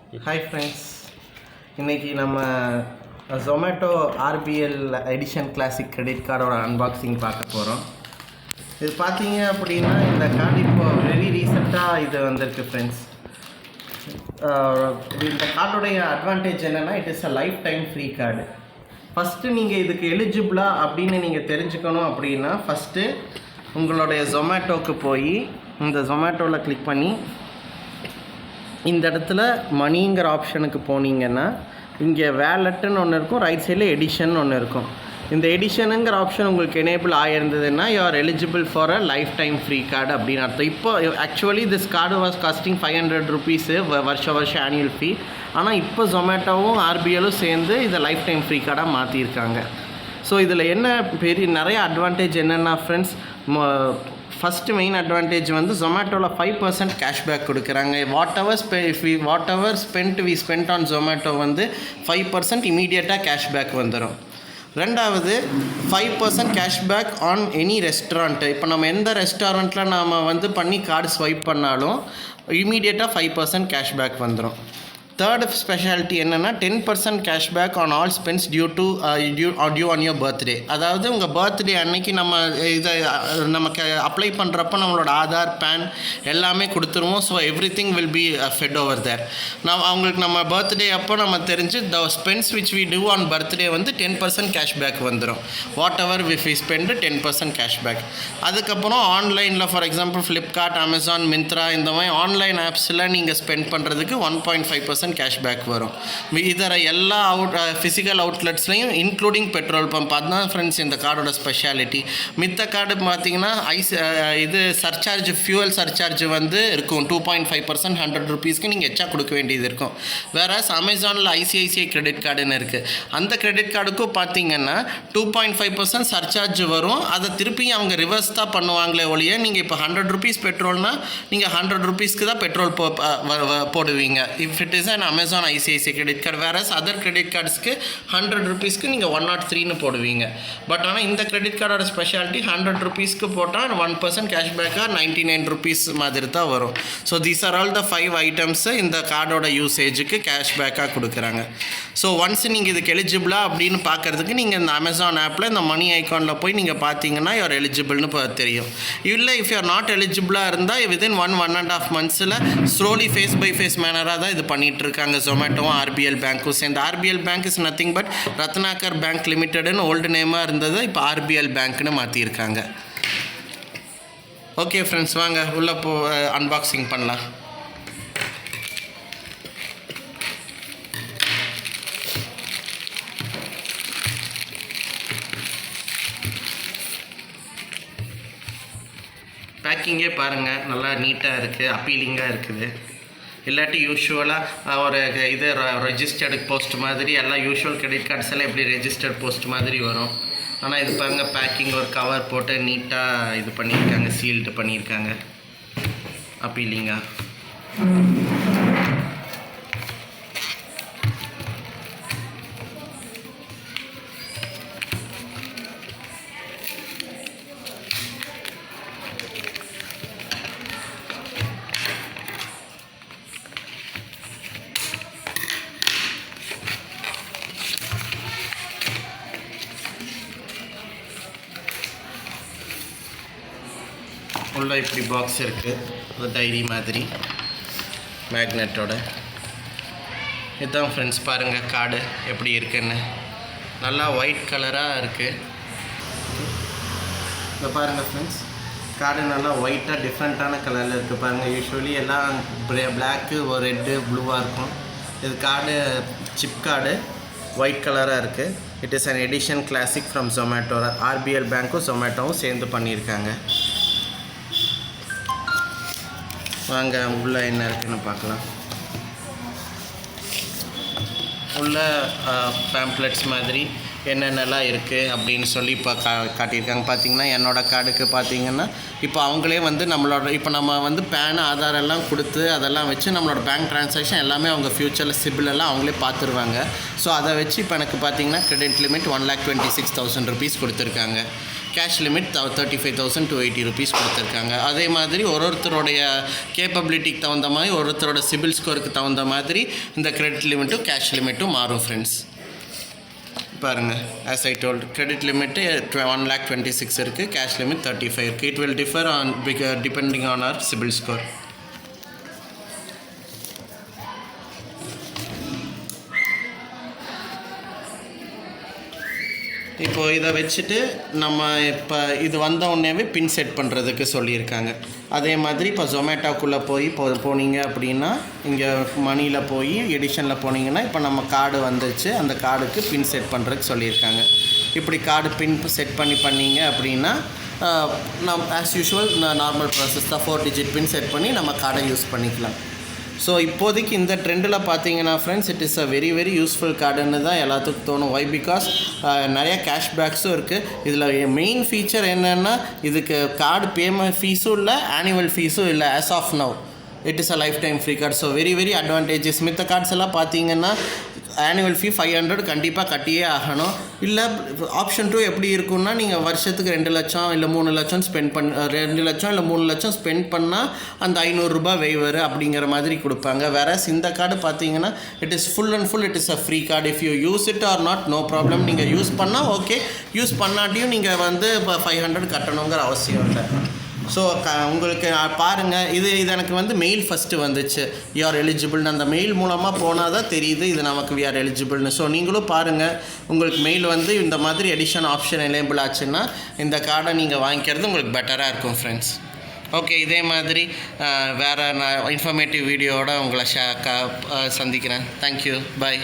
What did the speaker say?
Hi friends, இன்னைக்கு நம்ம Zomato RBL Edition Classic Credit Card unboxing பார்க்க போகிறோம். இது பார்த்தீங்க அப்படின்னா இந்த கார்டு இப்போ வெரி ரீசெண்டாக இது வந்திருக்கு ஃப்ரெண்ட்ஸ். இந்த கார்டுடைய அட்வான்டேஜ் என்னென்னா it is a lifetime free card. First நீங்கள் இதுக்கு எலிஜிபிளா அப்படின்னு நீங்கள் தெரிஞ்சுக்கணும் அப்படின்னா ஃபஸ்ட்டு உங்களுடைய ஜொமேட்டோவுக்கு போய் இந்த ஜொமேட்டோவில் கிளிக் பண்ணி இந்த இடத்துல மணிங்கிற ஆப்ஷனுக்கு போனீங்கன்னா இங்கே வேலெட்டுன்னு ஒன்று இருக்கும், ரைட் சைடில் எடிஷன் ஒன்று இருக்கும். இந்த எடிஷனுங்கிற ஆப்ஷன் உங்களுக்கு எனேபிள் ஆகிருந்ததுன்னா you are eligible for a lifetime free card அப்படின்னு அர்த்தம். இப்போ actually this card was costing 500 rupees வருஷம் ஆனுவல் ஃபீ. ஆனால் இப்போ ஜொமேட்டோவும் ஆர்பிஎலும் சேர்ந்து இதை லைஃப் டைம் ஃப்ரீ கார்டாக மாற்றிருக்காங்க. ஸோ இதில் என்ன நிறைய அட்வான்டேஜ் என்னென்னா ஃப்ரெண்ட்ஸ், ஃபஸ்ட்டு மெயின் அட்வான்டேஜ் வந்து ஜொமேட்டோவில் 5% கேஷ்பேக் கொடுக்குறாங்க. What ever spend on Zomato வந்து 5% இமீடியட்டாக கேஷ்பேக் வந்துடும். ரெண்டாவது 5% கேஷ்பேக் ஆன் எனி ரெஸ்டாரண்ட்டு. இப்போ நம்ம எந்த ரெஸ்டாரண்ட்டில் நாம் வந்து பண்ணி கார்டு ஸ்வைப் பண்ணாலும் இமீடியட்டாக 5% கேஷ்பேக் வந்துடும். தேர்ட் ஸ்பெஷாலிட்டி என்னென்னா 10% cashback on all spends due on your birthday. அதாவது உங்கள் பர்த்டே அன்னைக்கு நம்ம இதை நமக்கு அப்ளை பண்ணுறப்போ நம்மளோட ஆதார், பேன் எல்லாமே கொடுத்துருவோம். So everything will be fed over there. அவங்களுக்கு நம்ம பர்த்டே அப்போ நம்ம தெரிஞ்சு the spends which we do on birthday வந்து 10% கேஷ்பேக் வந்துடும். Whatever we spend 10% cashback. அதுக்கப்புறம் ஆன்லைனில் for example Flipkart, Amazon, Myntra இந்த மாதிரி ஆன்லைன் ஆப்ஸில் நீங்கள் ஸ்பெண்ட் பண்ணுறதுக்கு 1.5% கேஷ்பேக் வரும். இதர எல்லா ஃபிசிக்கல் அவுட்லெட்ஸ்லையும் இன்க்ளூடிங் பெட்ரோல் பம்ப். அதுதான் ஃப்ரெண்ட்ஸ் இந்த கார்டோட ஸ்பெஷாலிட்டி. மித்த கார்டு பார்த்தீங்கன்னா இது சர்சார்ஜ், ஃபியூவல் சர்சார்ஜ் வந்து இருக்கும் 2.5%. 100 rupeesக்கு நீங்கள் எச்சா கொடுக்க வேண்டியது இருக்கும். வேறு அமேசானில் ஐசிஐசிஐ கிரெடிட் கார்டுன்னு இருக்குது. அந்த கிரெடிட் கார்டுக்கும் பார்த்தீங்கன்னா 2.5% சர்சார்ஜ் வரும். அதை திருப்பி அவங்க ரிவர்ஸ் தான் பண்ணுவாங்களே ஒழிய, நீங்கள் இப்போ 100 rupees பெட்ரோல்னால் நீங்கள் 100 rupeesக்கு தான் பெட்ரோல் போடுவீங்க. If it is Amazon ICICI credit card. வேறு அதர் கிரெடிட் கார்ட்ஸ்க்கு 100 rupeesக்கு நீங்கள் 103ன்னு போடுவீங்க. பட் ஆனால் இந்த கிரெடிட் கார்டோட ஸ்பெஷாலிட்டி 100 rupeesக்கு போட்டால் 1% கேஷ்பேக்காக 99 rupees மாதிரி தான் வரும். So these are all the 5 items இந்த கார்டோட யூசேஜுக்கு கேஷ்பேக்காக கொடுக்குறாங்க. ஸோ ஒன்ஸ் நீங்கள் இதுக்கு எலிஜிபிளா அப்படின்னு பார்க்குறதுக்கு நீங்கள் இந்த அமேசான் ஆப்பில் இந்த மணி ஐக்கானில் போய் நீங்கள் பார்த்தீங்கன்னா யூஆர் எலிஜிபிள்னு தெரியும். இல்லை இஃப் யூஆர் நாட் எலிஜிபிளாக இருந்தால் within 1.5 months slowly phase by phase மேனராக தான் இது பண்ணிகிட்டு இருக்காங்க ஜொமேட்டோவும் ஆர்பிஎல் பேங்க்கும் சேர்ந்து. RBL bank is nothing but Ratnakar bank லிமிடெட்னு ஓல்டு நேமாக இருந்தது, இப்போ ஆர்பிஎல் பேங்க்னு மாற்றிருக்காங்க. ஓகே ஃப்ரெண்ட்ஸ், வாங்க உள்ளே அன்பாக்சிங் பண்ணலாம். பேக்கிங்கே பாருங்கள், நல்லா நீட்டாக இருக்குது, அப்பீலிங்காக இருக்குது. இல்லாட்டி யூஷுவலாக ஒரு இது ரெஜிஸ்டர்டு போஸ்ட் மாதிரி எல்லாம் யூஷுவல் கிரெடிட் கார்ட்ஸ் எல்லாம் எப்படி ரெஜிஸ்டர்ட் போஸ்ட் மாதிரி வரும். ஆனால் இது பாருங்கள், பேக்கிங் ஒரு கவர் போட்டு நீட்டாக இது பண்ணியிருக்காங்க, சீல்டு பண்ணியிருக்காங்க, அப்பீலிங்காக. உள்ள இப்படி பாக்ஸ் இருக்குது, ஒரு டைரி மாதிரி மேக்னெட்டோட. இதுதான் ஃப்ரெண்ட்ஸ் பாருங்கள் கார்டு எப்படி இருக்குன்னு. நல்லா ஒயிட் கலராக இருக்குது. இதை பாருங்கள் ஃப்ரெண்ட்ஸ், கார்டு நல்லா ஒயிட்டாக டிஃப்ரெண்ட்டான கலரில் இருக்குது பாருங்கள். யூஸ்வலி எல்லாம் பிளாக்கு, ஒரு ரெட்டு, ப்ளூவாக இருக்கும். இது கார்டு சிப் கார்டு, ஒயிட் கலராக இருக்குது. It is an edition classic from Zomato. RBL பேங்க்கும் ஜொமேட்டோவும் சேர்ந்து பண்ணியிருக்காங்க. வாங்க உள்ளே என்ன இருக்குதுன்னு பார்க்கலாம். உள்ள பேம்ப்ளெட்ஸ் மாதிரி என்னென்னலாம் இருக்குது அப்படின்னு சொல்லி இப்போ காட்டியிருக்காங்க. பார்த்திங்கன்னா என்னோடய கார்டுக்கு பார்த்திங்கன்னா இப்போ அவங்களே வந்து இப்போ நம்ம வந்து பேன், ஆதார் எல்லாம் கொடுத்து அதெல்லாம் வச்சு நம்மளோட பேங்க் ட்ரான்சாக்ஷன் எல்லாமே அவங்க ஃப்யூச்சரில் சிபில் எல்லாம் அவங்களே பார்த்துருவாங்க. ஸோ அதை வச்சு இப்போ எனக்கு பார்த்திங்கன்னா கிரெடிட் லிமிட் 1,26,000 rupees கொடுத்துருக்காங்க. கேஷ் லிமிட் 35,280 rupees கொடுத்துருக்காங்க. அதே மாதிரி ஒருத்தருடைய கேப்பபிலிட்டிக்கு தகுந்த மாதிரி ஒருத்தரோட சிபில் ஸ்கோருக்கு தகுந்த மாதிரி இந்த கிரெடிட் லிமிட்டும் கேஷ் லிமிட்டும் மாறும் ஃப்ரெண்ட்ஸ். பாருங்கள், as I told, credit limit 1,26,000 இருக்குது, cash limit 35 இருக்குது. It will differ on depending on our CIBIL score. இப்போது இதை வச்சுட்டு நம்ம இப்போ இது வந்த உடனேவே பின் செட் பண்ணுறதுக்கு சொல்லியிருக்காங்க. அதே மாதிரி இப்போ ஜொமேட்டோக்குள்ளே போய் போனீங்க அப்படின்னா இங்கே மணியில் போய் எடிஷனில் போனீங்கன்னா இப்போ நம்ம கார்டு வந்துச்சு, அந்த கார்டுக்கு பின் செட் பண்ணுறதுக்கு சொல்லியிருக்காங்க. இப்படி கார்டு பின் செட் பண்ணிங்க அப்படின்னா நம்ம ஆஸ் யூஷுவல் நார்மல் ப்ராசஸ் தான், 4 digit பின் செட் பண்ணி நம்ம கார்டை யூஸ் பண்ணிக்கலாம். ஸோ இப்போதைக்கு இந்த ட்ரெண்டில் பார்த்தீங்கன்னா friends, it is a very very useful கார்டுன்னு தான் எல்லாத்துக்கும் தோணும். வை பிகாஸ் நிறையா கேஷ்பேக்ஸும் இருக்குது. இதில் மெயின் ஃபீச்சர் என்னென்னா, இதுக்கு கார்டு பேமெண்ட் ஃபீஸும் இல்லை, ஆனுவல் ஃபீஸும் இல்லை. As of now it is a lifetime free card. So very very advantages. மித்த கார்ட்ஸ் எல்லாம் பார்த்தீங்கன்னா ஆனுவல் ஃபீ 500 கண்டிப்பாக கட்டியே ஆகணும். இல்லை ஆப்ஷன் 2 எப்படி இருக்குன்னா, நீங்கள் வருஷத்துக்கு 2 லட்சம் இல்லை 3 லட்சம் ஸ்பெண்ட் 2 லட்சம் இல்லை 3 லட்சம் ஸ்பெண்ட் பண்ணால் அந்த 500 ரூபாய் வெய்வர் அப்படிங்கிற மாதிரி கொடுப்பாங்க. வேறஸ் இந்த கார்டு பார்த்தீங்கன்னா it is full and full it is a free card. If you use it or not, no problem. நீங்கள் யூஸ் பண்ணால் ஓகே, யூஸ் பண்ணாட்டியும் நீங்கள் வந்து இப்போ 500 கட்டணுங்கிற அவசியம் இல்லை. ஸோ உங்களுக்கு பாருங்கள், இது எனக்கு வந்து மெயில் ஃபஸ்ட்டு வந்துச்சு, யூ ஆர் எலிஜிபிள்னு. அந்த மெயில் மூலமாக போனால் தான் தெரியுது இது நமக்கு வி ஆர் எலிஜிபிள்னு. ஸோ நீங்களும் பாருங்கள், உங்களுக்கு மெயில் வந்து இந்த மாதிரி எடிஷன் ஆப்ஷன் எனேபிள் ஆச்சுன்னா இந்த கார்டை நீங்கள் வாங்கிக்கிறது உங்களுக்கு பெட்டராக இருக்கும் ஃப்ரெண்ட்ஸ். ஓகே, இதே மாதிரி வேறு நான் இன்ஃபர்மேட்டிவ் வீடியோவோட உங்களை சந்திக்கிறேன். தேங்க்யூ, பாய்.